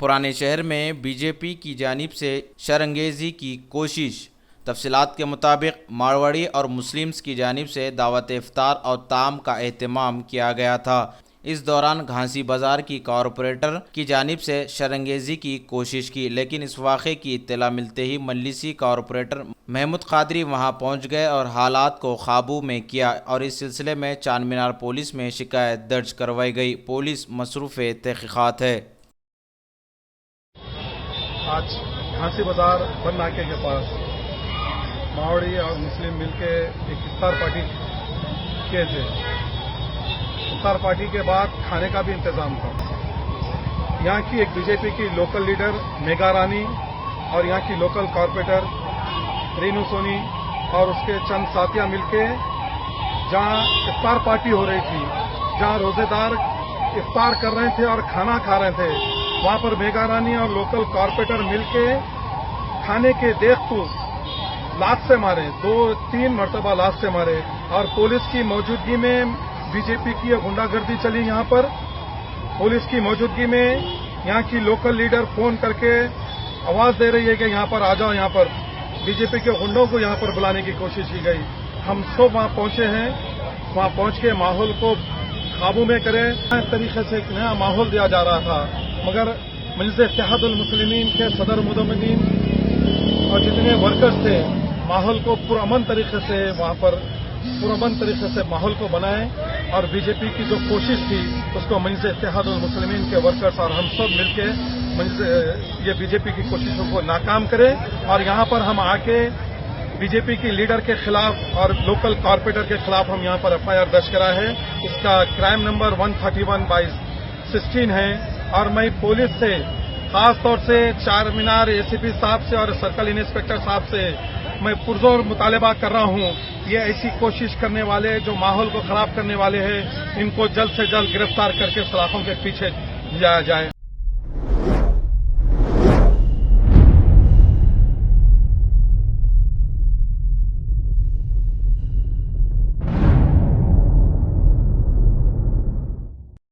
पुराने शहर में बीजेपी की जानिब से शरंगेजी की कोशिश। तफसीलात के मुताबिक मारवाड़ी और मुस्लिम्स की जानिब से दावत इफ्तार और ताम का एहतमाम किया गया था। इस दौरान घासी बाजार की कॉरपोरेटर की जानिब से शरंगेजी की कोशिश की, लेकिन इस वाक़े की इत्तला मिलते ही मजलिसी कॉरपोरेटर महमूद कादरी वहां पहुंच गए और हालात को काबू में किया और इस सिलसिले में चांद मीनार पुलिस में शिकायत दर्ज करवाई गई। पुलिस मसरूफ़ तहक़ीक़ात है। आज घासी बाजार बन नाके के पास मारवाड़ी और मुस्लिम मिलके एक इफ्तार पार्टी किए थे। इफ्तार पार्टी के बाद खाने का भी इंतजाम था। यहाँ की एक बीजेपी की लोकल लीडर मेघा रानी और यहाँ की लोकल कॉरपोरेटर रेनू सोनी और उसके चंद साथियां मिलके जहाँ इफ्तार पार्टी हो रही थी, जहाँ रोजेदार इफ्तार कर रहे थे और खाना खा रहे थे, वहां पर मेघा रानी और लोकल कॉरपोरेटर मिलके खाने के देखते लात से मारे, 2-3 मरतबा लात से मारे और पुलिस की मौजूदगी में बीजेपी की गुंडागर्दी चली। यहाँ पर पुलिस की मौजूदगी में यहाँ की लोकल लीडर फोन करके आवाज दे रही है कि यहाँ पर आ जाओ, यहाँ पर बीजेपी के गुंडों को यहाँ पर बुलाने की कोशिश की गई। हम सब वहाँ पहुंचे हैं, वहाँ पहुंच के माहौल को काबू में करें। इस तरीके से एक नया माहौल दिया जा रहा था, मगर मजलिस इत्तेहादुल मुस्लिमीन के सदर मुदम्मिनीन और जितने वर्कर्स थे माहौल को पुरअमन तरीके से वहां पर पुरअमन तरीके से माहौल को बनाएं और बीजेपी की जो कोशिश थी उसको मजलिस इत्तेहादुल मुस्लिमीन के वर्कर्स और हम सब मिलके ये बीजेपी की कोशिशों को नाकाम करें और यहाँ पर हम आके बीजेपी की लीडर के खिलाफ और लोकल कॉरपोरेटर के खिलाफ हम यहाँ पर एफआईआर दर्ज करा है। इसका क्राइम नंबर 131/16 है और मैं पुलिस से खास तौर से चार मीनार एसीपी साहब से और सर्कल इंस्पेक्टर साहब से मैं पुरजोर मुतालबा कर रहा हूं, ये ऐसी कोशिश करने वाले जो माहौल को खराब करने वाले हैं, इनको जल्द से जल्द गिरफ्तार करके सलाखों के पीछे लाया जाए।